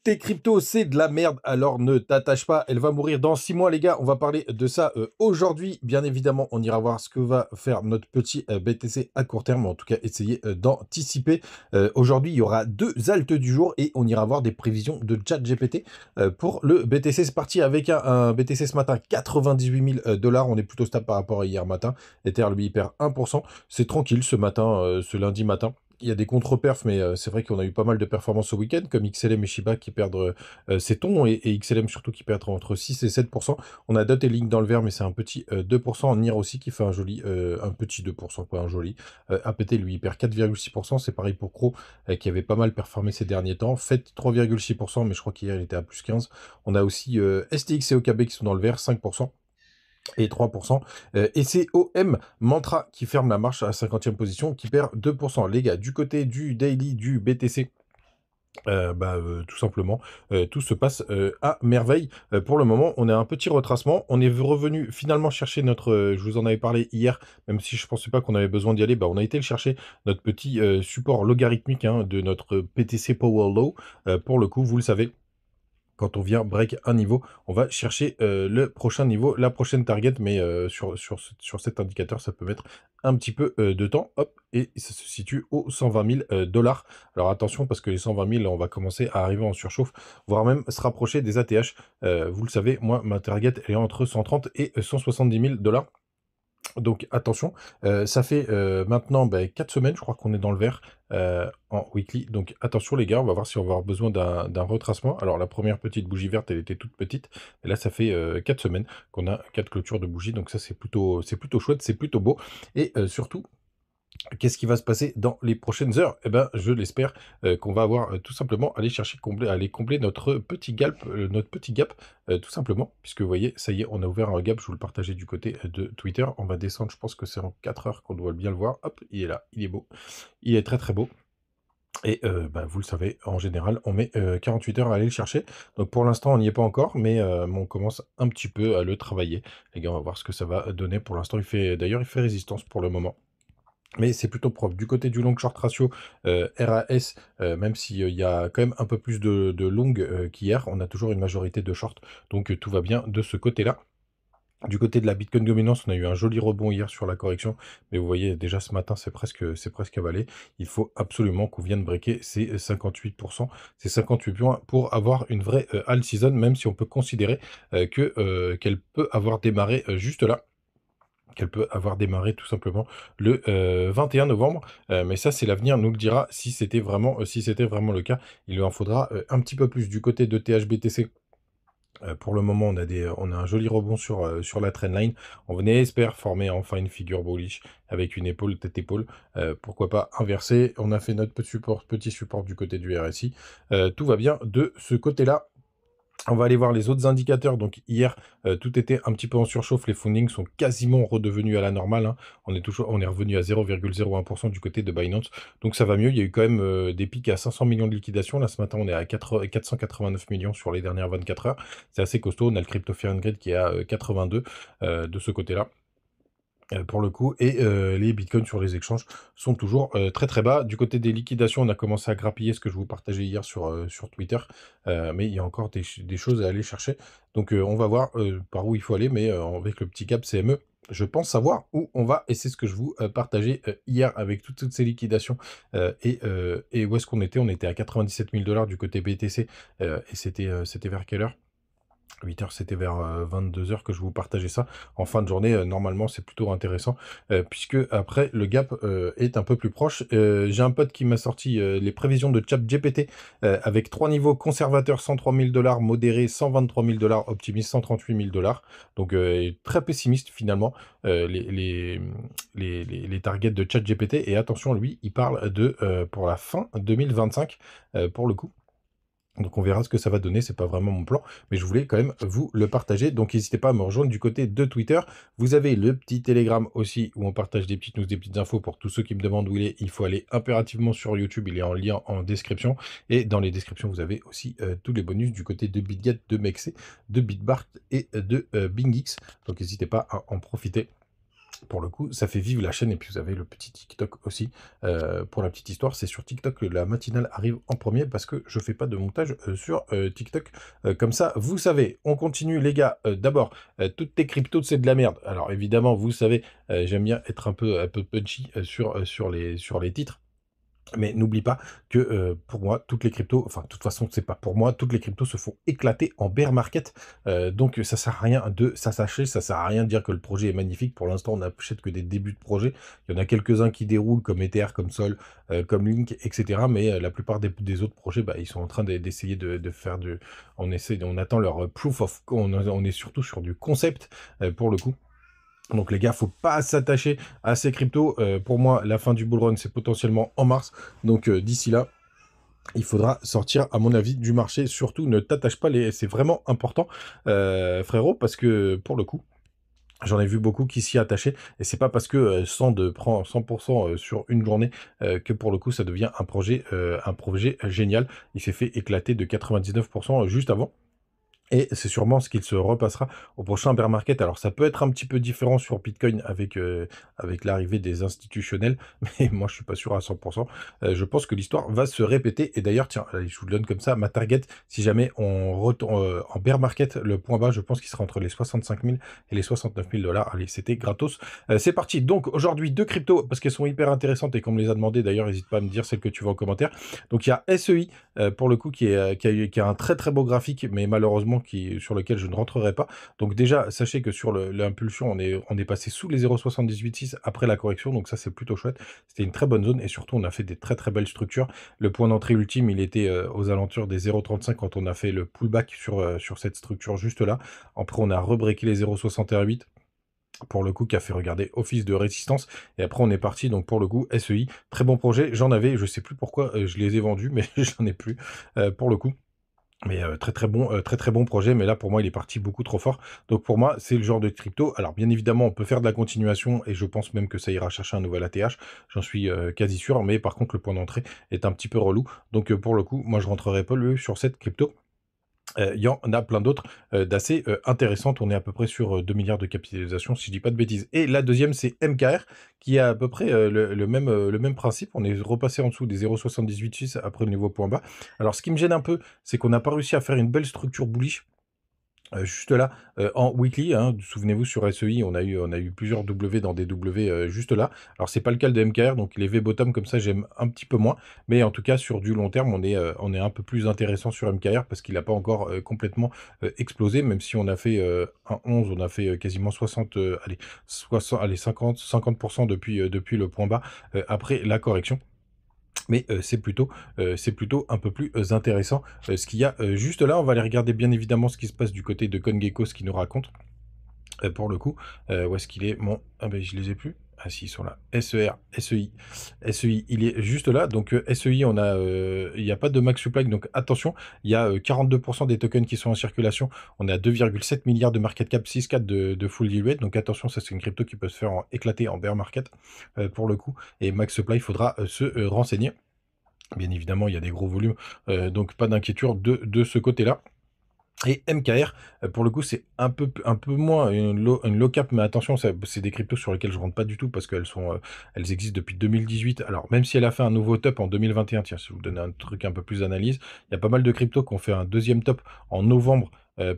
tes cryptos, c'est de la merde, alors ne t'attache pas, elle va mourir dans 6 mois, les gars. On va parler de ça aujourd'hui. Bien évidemment, on ira voir ce que va faire notre petit BTC à court terme, en tout cas, essayer d'anticiper. Aujourd'hui, il y aura 2 altes du jour et on ira voir des prévisions de ChatGPT pour le BTC. C'est parti avec un BTC ce matin, 98 000 $. On est plutôt stable par rapport à hier matin. Ether, lui, il perd 1%. C'est tranquille ce matin, ce lundi matin. Il y a des contre-perfs, mais c'est vrai qu'on a eu pas mal de performances au week-end, comme XLM et Shiba qui perdent ses tons, et XLM surtout qui perdent entre 6 et 7%. On a Dot et Link dans le vert, mais c'est un petit 2%. NIR aussi qui fait un joli, un petit 2%, pas un joli. APT, lui, il perd 4,6%. C'est pareil pour Cro, qui avait pas mal performé ces derniers temps. FED, 3,6%, mais je crois qu'hier, il était à plus 15. On a aussi STX et OKB qui sont dans le vert, 5%. Et 3%. Et c'est OM Mantra qui ferme la marche à 50e position, qui perd 2%. Les gars, du côté du daily du BTC, tout simplement, tout se passe à merveille. Pour le moment, on a un petit retracement. On est revenu finalement chercher notre, je vous en avais parlé hier, même si je pensais pas qu'on avait besoin d'y aller, on a été le chercher, notre petit support logarithmique de notre PTC Power Low. Pour le coup, vous le savez, quand on vient break un niveau, on va chercher le prochain niveau, la prochaine target, mais sur cet indicateur, ça peut mettre un petit peu de temps. Hop, et ça se situe aux 120 000 $. Alors attention, parce que les 120 000, là, on va commencer à arriver en surchauffe, voire même se rapprocher des ATH. Vous le savez, moi, ma target, elle est entre 130 et 170 000 $. Donc attention, ça fait maintenant 4 semaines, je crois qu'on est dans le vert en weekly. Donc attention les gars, on va voir si on va avoir besoin d'un retracement. Alors la première petite bougie verte, elle était toute petite. Et là, ça fait 4 semaines qu'on a 4 clôtures de bougies. Donc ça, c'est plutôt chouette, c'est plutôt beau. Et surtout, qu'est-ce qui va se passer dans les prochaines heures? Eh ben, je l'espère qu'on va avoir tout simplement aller combler notre petit gap, tout simplement, puisque vous voyez, ça y est, on a ouvert un gap. Je vous le partageais du côté de Twitter. On va descendre, je pense que c'est en 4 heures qu'on doit bien le voir. Hop, il est là, il est beau, il est très très beau. Et vous le savez, en général, on met 48 heures à aller le chercher. Donc pour l'instant, on n'y est pas encore, mais on commence un petit peu à le travailler. Les gars, on va voir ce que ça va donner. Pour l'instant, d'ailleurs, il fait résistance pour le moment. Mais c'est plutôt propre. Du côté du long short ratio, RAS, même s'il y a quand même un peu plus de long qu'hier, on a toujours une majorité de short. Donc tout va bien de ce côté-là. Du côté de la Bitcoin dominance, on a eu un joli rebond hier sur la correction. Mais vous voyez, déjà ce matin, c'est presque avalé. Il faut absolument qu'on vienne breaker ces 58%, ces 58 points pour avoir une vraie all season, même si on peut considérer qu'elle peut avoir démarré juste là. Qu'elle peut avoir démarré tout simplement le 21 novembre. Mais ça, c'est l'avenir nous le dira si c'était vraiment le cas. Il lui en faudra un petit peu plus du côté de THBTC. Pour le moment, on a un joli rebond sur la trendline. On espère former enfin une figure bullish avec une épaule, tête-épaule. Pourquoi pas inverser. On a fait notre petit support du côté du RSI. Tout va bien de ce côté-là. On va aller voir les autres indicateurs. Donc hier, tout était un petit peu en surchauffe. Les fundings sont quasiment redevenus à la normale. Hein. On est revenu à 0,01% du côté de Binance. Donc ça va mieux. Il y a eu quand même des pics à 500 millions de liquidations. Là, ce matin, on est à 489 millions sur les dernières 24 heures. C'est assez costaud. On a le Crypto Fear and Greed qui est à 82 de ce côté-là. Pour le coup, et les bitcoins sur les échanges sont toujours très très bas. Du côté des liquidations, on a commencé à grappiller ce que je vous partageais hier sur Twitter, mais il y a encore des choses à aller chercher. Donc on va voir par où il faut aller, mais avec le petit gap CME, je pense savoir où on va, et c'est ce que je vous partageais hier avec toutes ces liquidations. Et où est-ce qu'on était? On était à 97 000 $ du côté BTC, et c'était vers quelle heure? 8 heures, c'était vers 22 heures que je vous partageais ça. En fin de journée, normalement, c'est plutôt intéressant, puisque après, le gap est un peu plus proche. J'ai un pote qui m'a sorti les prévisions de ChatGPT avec 3 niveaux: conservateur 103 000 $, modéré 123 000 $, optimiste 138 000 $. Donc très pessimiste finalement, les targets de ChatGPT. Et attention, lui, il parle de pour la fin 2025 pour le coup. Donc on verra ce que ça va donner, c'est pas vraiment mon plan, mais je voulais quand même vous le partager. Donc n'hésitez pas à me rejoindre du côté de Twitter. Vous avez le petit Telegram aussi, où on partage des petites news, des petites infos. Pour tous ceux qui me demandent où il est, il faut aller impérativement sur YouTube, il est en lien en description. Et dans les descriptions, vous avez aussi tous les bonus du côté de BitGet, de Mexc, de Bitbart et de BingX. Donc n'hésitez pas à en profiter. Pour le coup, ça fait vivre la chaîne et puis vous avez le petit TikTok aussi. Pour la petite histoire, c'est sur TikTok que la matinale arrive en premier parce que je fais pas de montage sur TikTok. Comme ça, vous savez, on continue les gars. D'abord, toutes tes cryptos, c'est de la merde. Alors évidemment, vous savez, j'aime bien être un peu punchy sur les titres. Mais n'oublie pas que pour moi, toutes les cryptos, enfin, de toute façon, c'est pas pour moi, toutes les cryptos se font éclater en bear market. Donc, ça sert à rien de s'attacher, ça sert à rien de dire que le projet est magnifique. Pour l'instant, on n'achète que des débuts de projet. Il y en a quelques-uns qui déroulent, comme Ether, comme Sol, comme Link, etc. Mais la plupart des autres projets, bah, ils sont en train d'essayer de faire du. On attend leur proof of. On est surtout sur du concept pour le coup. Donc les gars, faut pas s'attacher à ces cryptos. Pour moi, la fin du bull run, c'est potentiellement en mars. Donc d'ici là, il faudra sortir, à mon avis, du marché. Surtout, ne t'attache pas. C'est vraiment important, frérot, parce que pour le coup, j'en ai vu beaucoup qui s'y attachaient. Et c'est pas parce que Sand prend 100% sur une journée que pour le coup, ça devient un projet génial. Il s'est fait éclater de 99% juste avant. Et c'est sûrement ce qu'il se repassera au prochain bear market. Alors ça peut être un petit peu différent sur Bitcoin avec l'arrivée des institutionnels, mais moi je suis pas sûr à 100%. Je pense que l'histoire va se répéter. Et d'ailleurs, tiens, allez, je vous le donne comme ça, ma target, si jamais on retourne en bear market, le point bas, je pense qu'il sera entre les 65 000 et les 69 000 $. Allez, c'était gratos. C'est parti. Donc aujourd'hui, deux cryptos, parce qu'elles sont hyper intéressantes et qu'on me les a demandé, d'ailleurs, n'hésite pas à me dire celle que tu vois en commentaire. Donc il y a SEI, pour le coup, qui a un très très beau graphique, mais malheureusement sur lequel je ne rentrerai pas. Donc déjà, sachez que sur l'impulsion, on est passé sous les 0,786 après la correction, donc ça c'est plutôt chouette. C'était une très bonne zone et surtout on a fait des très très belles structures. Le point d'entrée ultime, il était aux alentours des 0,35 quand on a fait le pullback sur cette structure juste là. Après on a rebreaké les 0,618 pour le coup, qui a fait regarder office de résistance. Et après, on est parti, donc pour le coup, SEI, très bon projet. J'en avais, je sais plus pourquoi je les ai vendus, mais j'en ai plus pour le coup. Mais très très bon projet, mais là pour moi il est parti beaucoup trop fort. Donc pour moi c'est le genre de crypto. Alors bien évidemment on peut faire de la continuation et je pense même que ça ira chercher un nouvel ATH, j'en suis quasi sûr, mais par contre le point d'entrée est un petit peu relou. Donc pour le coup moi je rentrerai pas sur cette crypto. Il y en a plein d'autres d'assez intéressantes. On est à peu près sur 2 milliards de capitalisation, si je dis pas de bêtises. Et la deuxième, c'est MKR, qui a à peu près le même principe. On est repassé en dessous des 0,786 après le niveau point bas. Alors, ce qui me gêne un peu, c'est qu'on n'a pas réussi à faire une belle structure bullish. Juste là, en weekly, hein, souvenez-vous sur SEI, on a eu plusieurs W dans des W juste là. Alors c'est pas le cas de MKR, donc les V-bottom comme ça j'aime un petit peu moins, mais en tout cas sur du long terme on est un peu plus intéressant sur MKR parce qu'il n'a pas encore complètement explosé, même si on a fait un 11, on a fait quasiment 60, allez, 60, allez 50% depuis le point bas après la correction. Mais c'est plutôt un peu plus intéressant ce qu'il y a juste là. On va aller regarder bien évidemment ce qui se passe du côté de CoinGecko, ce qu'il nous raconte. Pour le coup, où est-ce qu'il est? Bon, ah ben je les ai plus. Ah si, ils sont là. SER, SEI. SEI, il est juste là. Donc SEI, il n'y a pas de max supply, donc attention, il y a 42% des tokens qui sont en circulation. On est à 2,7 milliards de market cap, 6,4 de full diluted. Donc attention, ça c'est une crypto qui peut se faire éclater en bear market pour le coup. Et max supply, il faudra se renseigner. Bien évidemment, il y a des gros volumes, donc pas d'inquiétude de ce côté-là. Et MKR, pour le coup, c'est un peu moins une low cap, mais attention, c'est des cryptos sur lesquels je rentre pas du tout parce elles existent depuis 2018. Alors, même si elle a fait un nouveau top en 2021, tiens, si je vous donne un truc un peu plus d'analyse, il y a pas mal de cryptos qui ont fait un deuxième top en novembre.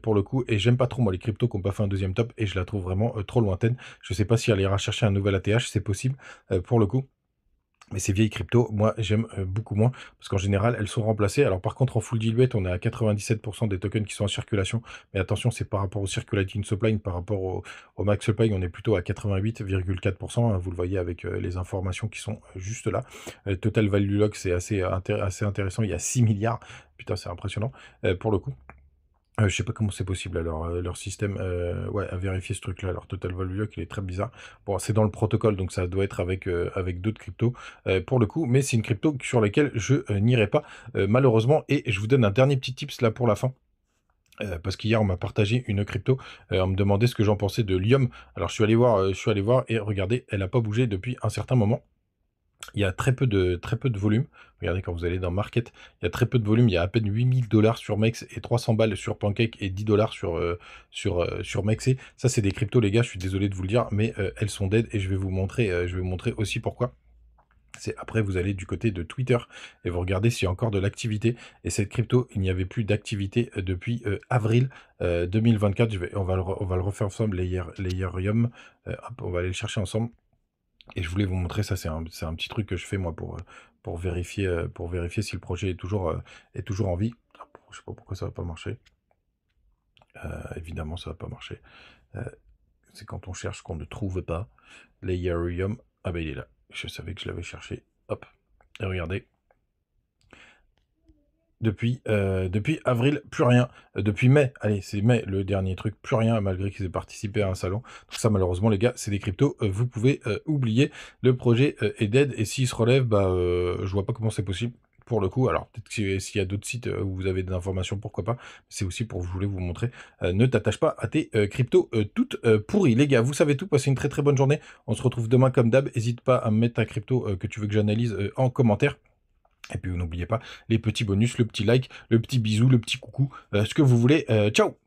Pour le coup, et j'aime pas trop moi les cryptos qui n'ont pas fait un deuxième top et je la trouve vraiment trop lointaine. Je sais pas si elle ira chercher un nouvel ATH, c'est possible pour le coup. Mais ces vieilles cryptos, moi, j'aime beaucoup moins, parce qu'en général, elles sont remplacées. Alors par contre, en full diluted, on est à 97% des tokens qui sont en circulation. Mais attention, c'est par rapport au circulating supply, par rapport au max supply, on est plutôt à 88,4%. Hein, vous le voyez avec les informations qui sont juste là. Total value lock, c'est assez intéressant. Il y a 6 milliards. Putain, c'est impressionnant pour le coup. Je sais pas comment c'est possible alors, leur système, ouais, à vérifier ce truc-là. Alors Total Value Lock, il est très bizarre. Bon, c'est dans le protocole, donc ça doit être avec d'autres cryptos, pour le coup, mais c'est une crypto sur laquelle je n'irai pas, malheureusement. Et je vous donne un dernier petit tips là pour la fin. Parce qu'hier on m'a partagé une crypto, on me demandait ce que j'en pensais de Lium. Alors je suis allé voir et regardez, elle a pas bougé depuis un certain moment. Il y a très peu de volume. Regardez, quand vous allez dans Market, il y a très peu de volume. Il y a à peine 8000 $ sur MEX et 300 balles sur Pancake et 10 $ sur MEXC. Ça, c'est des cryptos, les gars. Je suis désolé de vous le dire, mais elles sont dead et je vais vous montrer aussi pourquoi. C'est après, vous allez du côté de Twitter et vous regardez s'il y a encore de l'activité. Et cette crypto, il n'y avait plus d'activité depuis avril 2024. On va le refaire ensemble, Layerium. Hop, on va aller le chercher ensemble. Et je voulais vous montrer ça, c'est un petit truc que je fais moi pour vérifier si le projet est toujours en vie. Je sais pas pourquoi ça va pas marcher. Évidemment, ça va pas marcher. C'est quand on cherche qu'on ne trouve pas. Layerium. Ah bah il est là. Je savais que je l'avais cherché. Hop. Et regardez. Depuis avril, plus rien. Depuis mai, allez, c'est mai le dernier truc, plus rien, malgré qu'ils aient participé à un salon. Donc ça, malheureusement, les gars, c'est des cryptos, vous pouvez oublier. Le projet est dead, et s'il se relève, bah, je vois pas comment c'est possible. Pour le coup, alors peut-être que s'il y a d'autres sites où vous avez des informations, pourquoi pas. C'est aussi pour je voulais vous montrer. Ne t'attache pas à tes cryptos toutes pourries. Les gars, vous savez tout, passez une très très bonne journée. On se retrouve demain comme d'hab. N'hésite pas à me mettre ta crypto que tu veux que j'analyse en commentaire. Et puis, n'oubliez pas les petits bonus, le petit like, le petit bisou, le petit coucou, ce que vous voulez. Ciao!